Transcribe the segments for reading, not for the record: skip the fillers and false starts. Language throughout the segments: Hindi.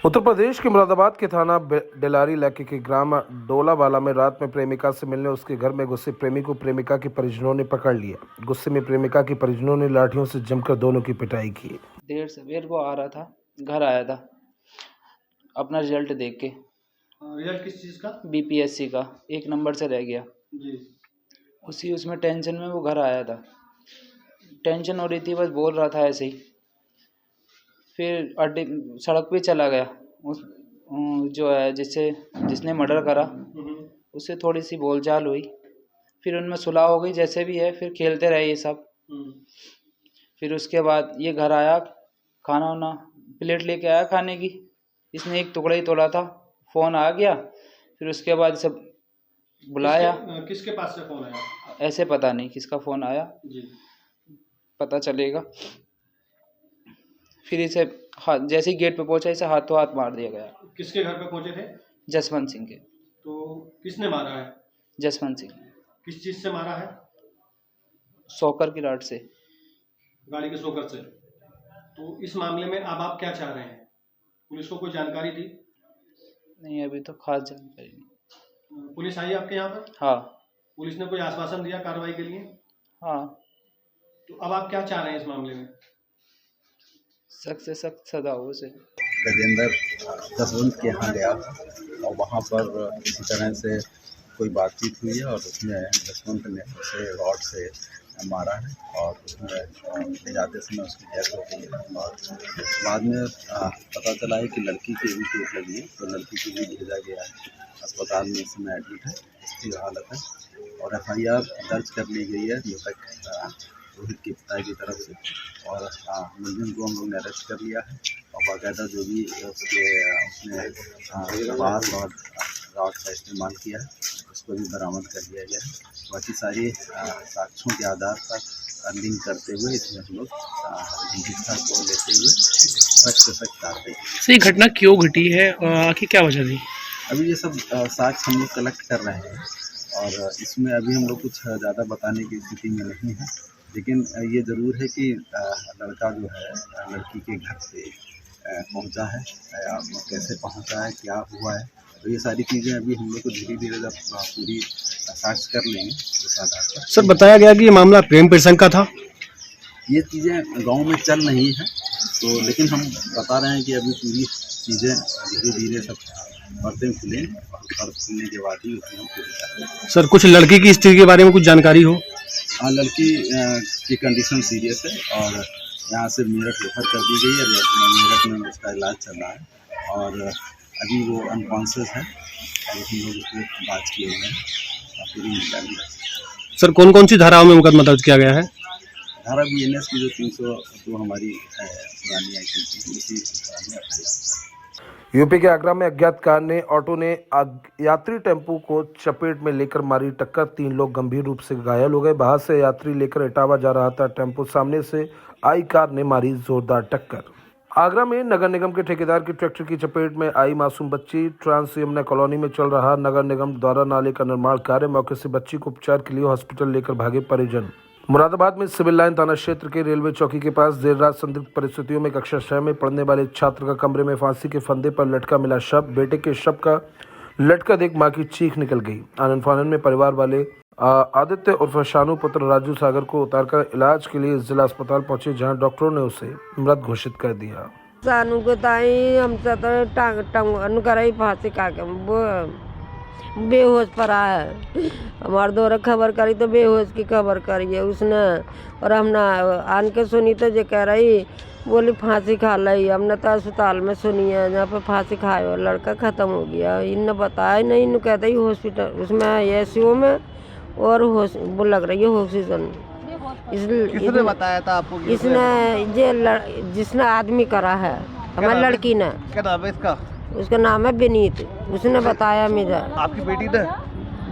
उत्तर प्रदेश के मुरादाबाद के थाना डेलारी इलाके के ग्राम डोलावाला में रात में प्रेमिका से मिलने उसके घर में घुसे प्रेमी को प्रेमिका के परिजनों ने पकड़ लिया। गुस्से में प्रेमिका के परिजनों ने लाठियों से जमकर दोनों की पिटाई की। देर सवेर को आ रहा था, घर आया था अपना रिजल्ट देख के। रिजल्ट किस चीज़ का? बीपीएससी का 1 नंबर से रह गया जी। उसमें टेंशन में वो घर आया था। टेंशन हो रही थी, बस बोल रहा था ऐसे ही। फिर अड्डे सड़क पे चला गया। उस जो है जिसने मर्डर करा उससे थोड़ी सी बोलचाल हुई, फिर उनमें सुलह हो गई जैसे भी है। फिर खेलते रहे ये सब। फिर उसके बाद ये घर आया, खाना वाना प्लेट लेके आया खाने की। इसने एक टुकड़ा ही तोड़ा था, फ़ोन आ गया। फिर उसके बाद सब बुलाया। किसके पास से फ़ोन आया? ऐसे पता नहीं किसका फ़ोन आया जी। पता चलेगा। फिर इसे हाथ जैसे ही गेट पे पहुंचा इसे हाथों हाथ मार दिया गया। किसके घर पे पहुंचे थे? जसवंत सिंह के। तो किसने मारा है? जसवंत सिंह। किस चीज़ से मारा है? शॉकर की राड से। गाड़ी के शॉकर से। तो इस मामले में अब आप क्या चाह रहे हैं? पुलिस को कोई जानकारी दी? नहीं, अभी तो खास जानकारी नहीं। पुलिस आई आपके यहाँ पर? हाँ। पुलिस ने कोई आश्वासन दिया कार्रवाई के लिए? हाँ। तो अब आप क्या चाह रहे हैं इस मामले में? सख्त से सख्त सजा हो उसे। गजेंद्र जसवंत के यहाँ गया और वहाँ पर किसी तरह से कोई बातचीत हुई है और उसमें जसवंत ने उसे रॉड से मारा है और उसमें ले जाते समय उसकी डेथ हो गई है। और बाद में पता चला है कि लड़की की भी चोट लगी है, तो लड़की को भी भेजा गया है अस्पताल में। इस समय एडमिट है, स्थिर हालत है और FIR दर्ज कर ली गई है मृतक रोहित के पिता की तरफ से। और मुलजिम को हम लोग ने अरेस्ट कर लिया है और बाकायदा जो भी उसने बाहर रॉड का इस्तेमाल किया है उसको भी बरामद कर लिया गया है। बाकी सारी साक्ष्यों के आधार पर लिंक करते हुए इसमें हम लोग हिंसा को लेते हुए सख्त से सख्त कार्रवाई। सही घटना क्यों घटी है और आखिर क्या वजह थी? अभी ये सब साक्ष्य हम लोग कलेक्ट कर रहे हैं और इसमें अभी हम लोग कुछ ज़्यादा बताने की स्थिति में नहीं है, लेकिन ये ज़रूर है कि लड़का जो है लड़की के घर पे पहुंचा है, कैसे पहुंचा है, क्या हुआ है, तो ये सारी चीज़ें अभी हम लोग को धीरे धीरे जब पूरी सर्च कर लेंगे उस आधार पर। सर, बताया गया कि ये मामला प्रेम प्रसंग का था। ये चीज़ें गांव में चल रही हैं, तो लेकिन हम बता रहे हैं कि अभी पूरी चीज़ें धीरे धीरे सब पर्दे खुलें और खुलने के बाद ही उसमें हम पूरी करेंगे। सर, कुछ लड़की की स्थिति के बारे में कुछ जानकारी हो? हाँ, लड़की की कंडीशन सीरियस है और यहाँ से मेरठ रेफर कर दी गई है। मेरठ में उसका इलाज चल रहा है और अभी वो अनकॉन्शियस है और हम लोग उसको बात किए हुए हैं पूरी निकाली। सर, कौन कौन सी धाराओं में मुकदमा दर्ज किया गया है? धारा BNS की जो 302 हमारी है पुरानी IPC उसी धारा में FIR। यूपी के आगरा में अज्ञात कार ने ऑटो ने यात्री टेम्पो को चपेट में लेकर मारी टक्कर। 3 लोग गंभीर रूप से घायल हो गए। बाहर से यात्री लेकर इटावा जा रहा था टेम्पो, सामने से आई कार ने मारी जोरदार टक्कर। आगरा में नगर निगम के ठेकेदार की ट्रैक्टर की चपेट में आई मासूम बच्ची। ट्रांस यमुना कॉलोनी में चल रहा नगर निगम द्वारा नाले का निर्माण कार्य। मौके से बच्ची को उपचार के लिए हॉस्पिटल लेकर भागे परिजन। मुरादाबाद में सिविल लाइन थाना क्षेत्र के रेलवे चौकी के पास देर रात संदिग्ध परिस्थितियों में कक्षा 6 में पढ़ने वाले छात्र का कमरे में फांसी के फंदे पर लटका मिला शव। बेटे के शव का लटका देख मां की चीख निकल गई। आनंद फानन में परिवार वाले आदित्य उर्फ शानू पुत्र राजू सागर को उतारकर इलाज के लिए जिला अस्पताल पहुंचे, जहां डॉक्टरों ने उसे मृत घोषित कर दिया। सानू को ताई हमसे तो टांग कराई फांसी का के वो बेहोश पड़ा है। हमारे द्वारा खबर करी तो बेहोश की खबर करी है उसने, और हमने आन के सुनी तो जो कह रही बोली फांसी खा ली। हमने तो अस्पताल में सुनी है जहाँ पे फांसी खाए और लड़का ख़त्म हो गया। इनने बताया नहीं, इन्हें कहते ही हॉस्पिटल उसमें ICU में और वो लग रही है ऑक्सीजन। किसने बताया था आपको? इसने जिसने आदमी करा है हमारी लड़की ने। क्या नाम है इसका? उसका नाम है विनीत। उसने बताया मुझे। आपकी बेटी ने?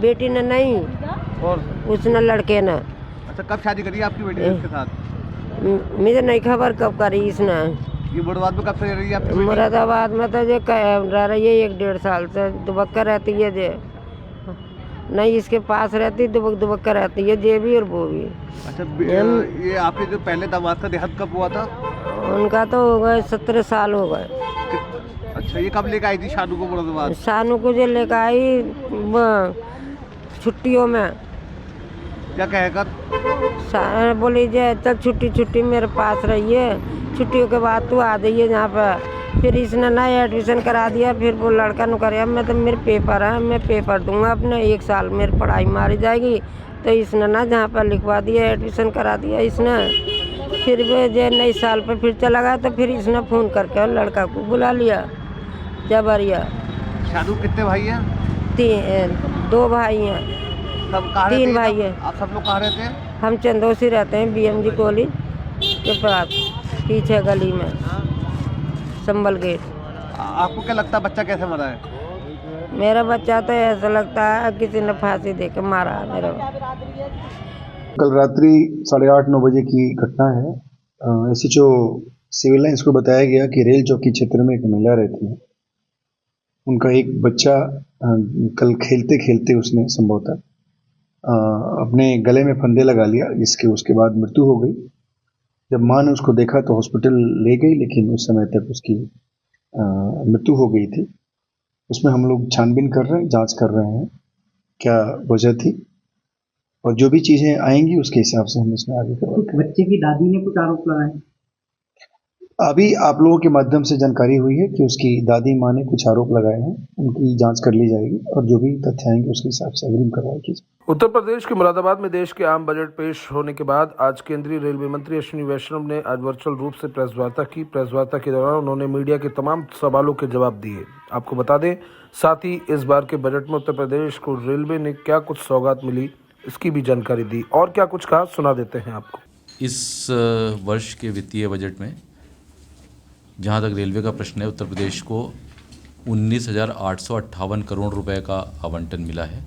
बेटी ने नहीं, और उसने लड़के ने। अच्छा, कब शादी करी आपकी बेटी ने इसके साथ? मुझे नहीं खबर कब करी इसने। ये मुरादाबाद में कब से रह रही है आपकी बेटी? मुरादाबाद में तो जो रह रही है 1-1.5 साल से। दुबक्का रहती है जे नहीं, इसके पास रहती दुबक्का रहती है जे भी और वो भी। अच्छा, ये आपके जो पहले दामाद का देहांत कब हुआ था? उनका तो हो गए 17 साल हो गए। अच्छा, ये कब लेकर आई थी शानू को मुरादाबाद? शानू को जो लेकर आई छुट्टियों में। क्या कहेगा? बोली जे चल छुट्टी मेरे पास रहिए, छुट्टियों के बाद तू आ जाइए यहाँ पर। फिर इसने ना एडमिशन करा दिया। फिर वो लड़का नु करे मैं तो मेरे पेपर है, मैं पेपर दूंगा अपने, 1 साल मेरी पढ़ाई मारी जाएगी। तो इसने ना जहाँ पर लिखवा दिया, एडमिशन करा दिया इसने। फिर वो जो नए साल पे फिर चला गया तो फिर इसने फ़ोन करके लड़का को बुला लिया जबरिया। शानू कितने भाई हैं? 2 भाई हैं। सब कहाँ 3 रहते हैं? भाई हैं। आप सब लोग कहाँ रहते हैं? हम चंदोसी रहते हैं, BMG कॉलेज के पास पीछे गली में, संबल गेट। आपको क्या लगता है बच्चा कैसे मरा है? मेरा बच्चा तो ऐसा लगता है किसी ने फांसी दे के मारा है मेरा। कल रात्रि 8:30-9 बजे की घटना है। SHO सिविल लाइंस को बताया गया कि रेल चौकी क्षेत्र में एक महिला रहती है। उनका एक बच्चा कल खेलते खेलते उसने संभवतः अपने गले में फंदे लगा लिया, जिसके उसके बाद मृत्यु हो गई। जब माँ ने उसको देखा तो हॉस्पिटल ले गई, लेकिन उस समय तक उसकी मृत्यु हो गई थी। उसमें हम लोग छानबीन कर रहे हैं, जांच कर रहे हैं क्या वजह थी, और जो भी चीज़ें आएंगी उसके हिसाब से हम इसमें आगे करेंगे। बच्चे की दादी ने कुछ आरोप लगाए। अभी आप लोगों के माध्यम से जानकारी हुई है कि उसकी दादी माँ ने कुछ आरोप लगाए हैं, उनकी जांच कर ली जाएगी और जो भी तथ्य आएंगे उसके हिसाब से अग्रिम कार्रवाई की जाएगी। उत्तर प्रदेश के मुरादाबाद में देश के आम बजट पेश होने के बाद आज केंद्रीय रेलवे मंत्री अश्विनी वैष्णव ने आज वर्चुअल रूप से प्रेस वार्ता की। प्रेस वार्ता के दौरान उन्होंने मीडिया के तमाम सवालों के जवाब दिए। आपको बता दें, साथ ही इस बार के बजट में उत्तर प्रदेश को रेलवे ने क्या कुछ सौगात मिली, इसकी भी जानकारी दी और क्या कुछ कहा, सुना देते हैं आपको। इस वर्ष के वित्तीय बजट में जहाँ तक रेलवे का प्रश्न है, उत्तर प्रदेश को 19,858 करोड़ रुपए का आवंटन मिला है,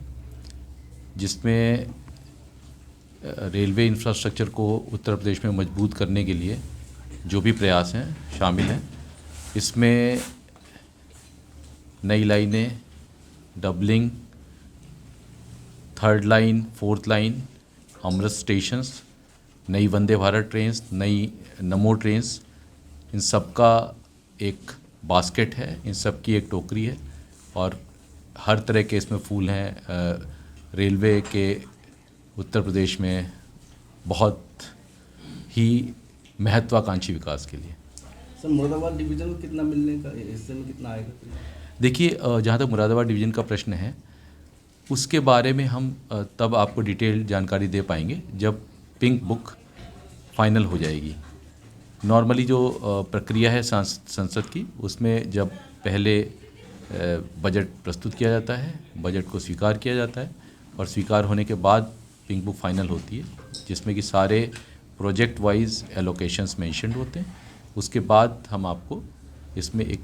जिसमें रेलवे इंफ्रास्ट्रक्चर को उत्तर प्रदेश में मजबूत करने के लिए जो भी प्रयास हैं शामिल हैं। इसमें नई लाइनें, doubling, 3rd line, 4th line, Amrit stations, नई वंदे भारत ट्रेन्स, नई नमो ट्रेन्स, इन सब का एक बास्केट है, इन सब की एक टोकरी है और हर तरह के इसमें फूल हैं रेलवे के उत्तर प्रदेश में बहुत ही महत्वाकांक्षी विकास के लिए। सर, मुरादाबाद डिवीज़न को कितना मिलने का, हिस्से में कितना आएगा? देखिए, जहाँ तक मुरादाबाद डिवीज़न का प्रश्न है, उसके बारे में हम तब आपको डिटेल जानकारी दे पाएंगे जब पिंक बुक फाइनल हो जाएगी। नॉर्मली जो प्रक्रिया है संसद की, उसमें जब पहले बजट प्रस्तुत किया जाता है, बजट को स्वीकार किया जाता है और स्वीकार होने के बाद पिंक बुक फाइनल होती है, जिसमें कि सारे प्रोजेक्ट वाइज एलोकेशंस मेंशन्ड होते हैं। उसके बाद हम आपको इसमें एक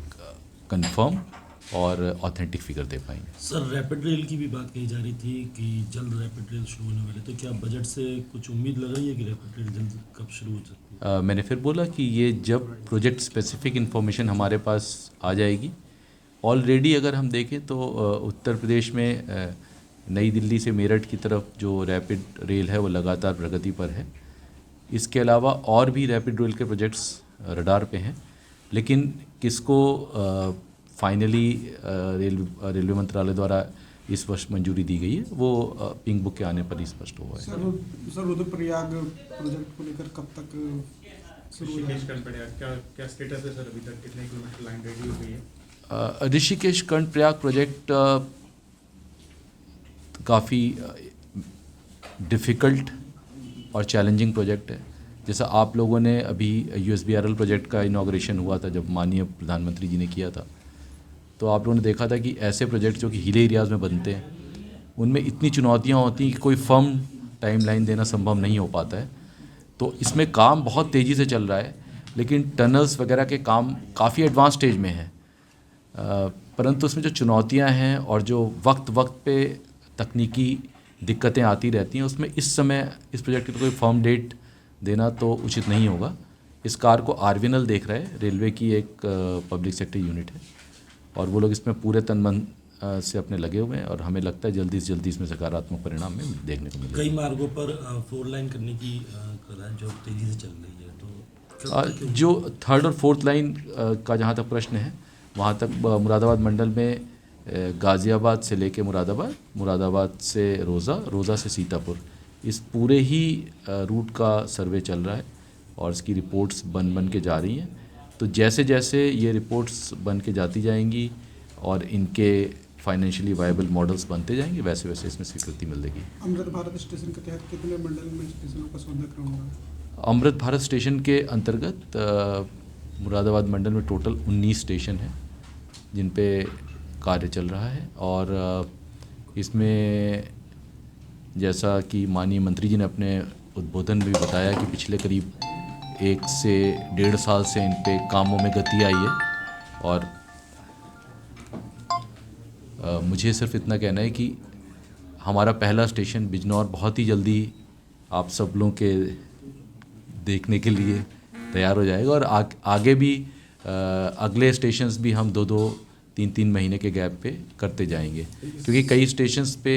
कंफर्म और ऑथेंटिक फिगर दे पाएंगे। सर, रैपिड रेल की भी बात कही जा रही थी कि जल्द रैपिड रेल शुरू होने वाले, तो क्या बजट से कुछ उम्मीद लग रही है कि रैपिड रेल जल्द कब शुरू हो सकती है? मैंने फिर बोला कि ये जब प्रोजेक्ट स्पेसिफिक इन्फॉर्मेशन हमारे पास आ जाएगी। ऑलरेडी अगर हम देखें तो उत्तर प्रदेश में नई दिल्ली से मेरठ की तरफ जो रैपिड रेल है वो लगातार प्रगति पर है। इसके अलावा और भी रैपिड रेल के प्रोजेक्ट्स रडार पे हैं, लेकिन किसको फाइनली रेलवे मंत्रालय द्वारा इस वर्ष मंजूरी दी गई है, वो पिंक बुक के आने पर ही स्पष्ट हुआ है। सर, रुद्रप्रयाग प्रोजेक्ट को लेकर कब तक शुरू होगा? क्या स्टेटस है सर अभी तक? कितने किलोमीटर लाइन रेडी हो गई है? ऋषिकेश कर्णप्रयाग प्रोजेक्ट काफ़ी डिफ़िकल्ट और चैलेंजिंग प्रोजेक्ट है। जैसा आप लोगों ने अभी USBRL प्रोजेक्ट का इनॉग्रेशन हुआ था, जब माननीय प्रधानमंत्री जी ने किया था, तो आप लोगों ने देखा था कि ऐसे प्रोजेक्ट जो कि हिल एरियाज़ में बनते हैं, उनमें इतनी चुनौतियां होती हैं कि कोई फर्म टाइमलाइन देना संभव नहीं हो पाता है। तो इसमें काम बहुत तेज़ी से चल रहा है, लेकिन टनल्स वगैरह के काम काफ़ी एडवांस स्टेज में है, परंतु उसमें जो चुनौतियां हैं और जो वक्त पे तकनीकी दिक्कतें आती रहती हैं, उसमें इस समय इस प्रोजेक्ट की कोई फर्म डेट देना तो उचित नहीं होगा। इस कार को RVNL देख रहा है, रेलवे की एक पब्लिक सेक्टर यूनिट है, और वो लोग इसमें पूरे तन मन से अपने लगे हुए हैं और हमें लगता है जल्दी से जल्दी इसमें सकारात्मक परिणाम में देखने को मिलेगा। कई मार्गों पर 4 लाइन करने की जो तेज़ी से चल रही है, तो जो 3rd और 4th लाइन का जहाँ तक प्रश्न है, वहाँ तक मुरादाबाद मंडल में गाज़ियाबाद से लेके मुरादाबाद, मुरादाबाद से रोज़ा, रोज़ा से सीतापुर, इस पूरे ही रूट का सर्वे चल रहा है और इसकी रिपोर्ट्स बन के जा रही हैं। तो जैसे जैसे ये रिपोर्ट्स बन के जाती जाएंगी और इनके फाइनेंशियली वायबल मॉडल्स बनते जाएंगे, वैसे वैसे इसमें स्वीकृति मिलेगी। अमृत भारत स्टेशन के तहत कितने मंडल में स्टेशनों का सौदाकरण होगा? अमृत भारत स्टेशन के अंतर्गत मुरादाबाद मंडल में टोटल 19 स्टेशन हैं जिन पे कार्य चल रहा है और इसमें जैसा कि माननीय मंत्री जी ने अपने उद्बोधन में भी बताया कि पिछले करीब 1 से 1.5 साल से इन पे कामों में गति आई है और मुझे सिर्फ इतना कहना है कि हमारा पहला स्टेशन बिजनौर बहुत ही जल्दी आप सब लोगों के देखने के लिए तैयार हो जाएगा और आगे भी अगले स्टेशंस भी हम 2-2, 3-3 महीने के गैप पे करते जाएंगे क्योंकि कई स्टेशंस पे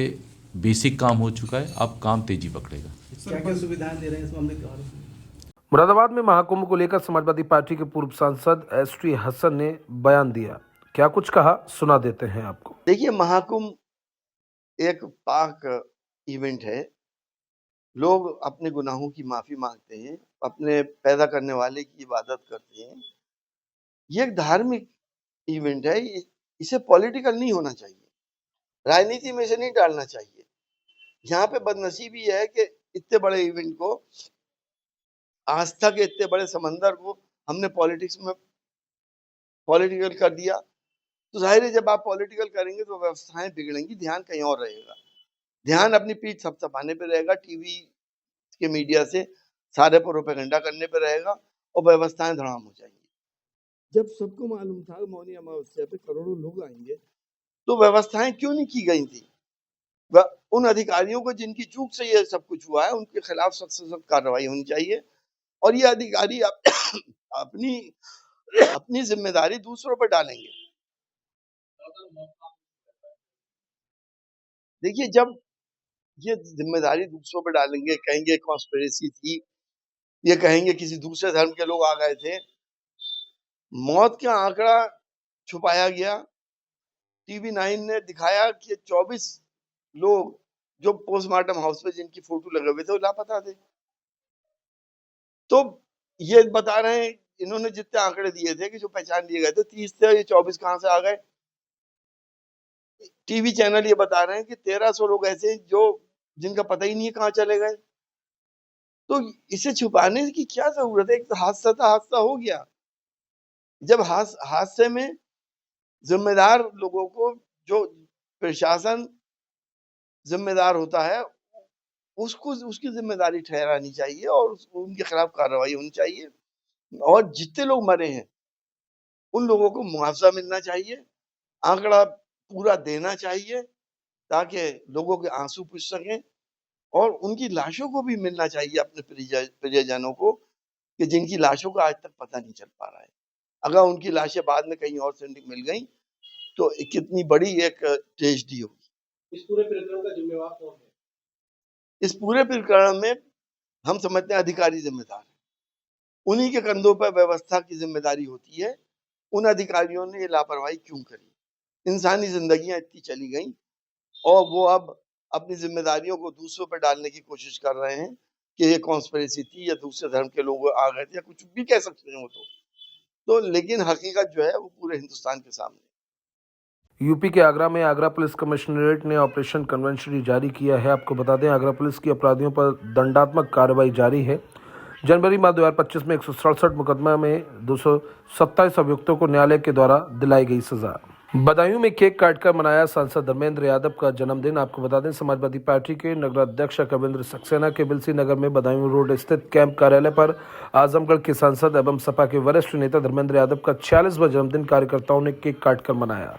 बेसिक काम हो चुका है, अब काम तेजी पकड़ेगा। क्या सुविधाएं दे रहे हैं इस मामले के बारे में? मुरादाबाद में महाकुंभ को लेकर समाजवादी पार्टी के पूर्व सांसद एसटी हसन ने बयान दिया। क्या कुछ कहा, सुना देते हैं आपको। देखिए, महाकुंभ एक पाक इवेंट है। लोग अपने गुनाहों की माफी मांगते हैं, अपने पैदा करने वाले की इबादत करते हैं। ये एक धार्मिक इवेंट है, इसे पॉलिटिकल नहीं होना चाहिए, राजनीति में इसे नहीं डालना चाहिए। यहाँ पे बदनसीबी है कि इतने बड़े इवेंट को, आस्था के इतने बड़े समंदर को हमने पॉलिटिक्स में पॉलिटिकल कर दिया। तो जाहिर है जब आप पॉलिटिकल करेंगे तो व्यवस्थाएं बिगड़ेंगी, ध्यान कहीं और रहेगा, ध्यान अपनी पीठ थपथपाने पे रहेगा, टीवी के मीडिया से सारे प्रोपेगेंडा करने पे रहेगा और व्यवस्थाएं धड़ाम हो जाएंगी। जब सबको मालूम था मौनी अमावस्या पे करोड़ों लोग आएंगे तो व्यवस्थाएं क्यों नहीं की गई थी? उन अधिकारियों को जिनकी चूक से ये सब कुछ हुआ है उनके खिलाफ सख्त से सख्त कार्रवाई होनी चाहिए और ये अधिकारी अपनी जिम्मेदारी दूसरों पर डालेंगे। देखिए, जब ये जिम्मेदारी दूसरों पर डालेंगे, कहेंगे कॉन्स्पिरेसी थी, ये कहेंगे किसी दूसरे धर्म के लोग आ गए थे, मौत का आंकड़ा छुपाया गया। टीवी 9 ने दिखाया कि 24 लोग जो पोस्टमार्टम हाउस में जिनकी फोटो लगे हुए थे वो लापता थे। तो ये बता रहे हैं, इन्होंने जितने आंकड़े दिए थे कि जो पहचान लिए गए थे 30 थे, ये 24 कहां से आ गए? टीवी चैनल ये बता रहे हैं कि 1300 लोग ऐसे जो जिनका पता ही नहीं है कहां चले गए। तो इसे छुपाने की क्या जरूरत है? एक तो हादसा था, हादसा हो गया। जब हादसे में जिम्मेदार लोगों को, जो प्रशासन जिम्मेदार होता है, उसको उसकी जिम्मेदारी ठहरानी चाहिए और उनके खिलाफ कार्रवाई होनी चाहिए और जितने लोग मरे हैं उन लोगों को मुआवजा मिलना चाहिए, आंकड़ा पूरा देना चाहिए ताकि लोगों के आंसू पूछ सकें और उनकी लाशों को भी मिलना चाहिए अपने परिजनों को कि जिनकी लाशों का आज तक पता नहीं चल पा रहा है। अगर उनकी लाशें बाद में कहीं और से मिल गई तो कितनी बड़ी एक ट्रेजेडी होगी। इस पूरे प्रकरण का जिम्मेवार कौन है? इस पूरे प्रकरण में हम समझते हैं अधिकारी जिम्मेदार है, उन्हीं के कंधों पर व्यवस्था की जिम्मेदारी होती है। उन अधिकारियों ने ये लापरवाही क्यों करी? इंसानी जिंदगियां इतनी चली गई और वो अब अपनी जिम्मेदारियों को दूसरों पर डालने की कोशिश कर रहे हैं कि ये कॉन्स्पिरेसी थी या दूसरे धर्म के लोग आ गए थे या कुछ भी कह सकते हैं वो तो लेकिन हकीकत जो है वो पूरे हिंदुस्तान के सामने। यूपी के आगरा में आगरा पुलिस कमिश्नरेट ने ऑपरेशन कन्वेंशन जारी किया है। आपको बता दें, आगरा पुलिस की अपराधियों पर दंडात्मक कार्रवाई जारी है। जनवरी माह 2025 में 167 मुकदमा में 227 अभियुक्तों को न्यायालय के द्वारा दिलाई गई सजा। बदायूं में केक काटकर मनाया सांसद धर्मेंद्र यादव का जन्मदिन। आपको बता दें, समाजवादी पार्टी के नगराध्यक्ष कविंद्र सक्सेना के बिलसी नगर में बदायूं रोड स्थित कैंप कार्यालय पर आजमगढ़ के सांसद एवं सपा के वरिष्ठ नेता धर्मेंद्र यादव का 46वां जन्मदिन कार्यकर्ताओं ने केक काटकर मनाया।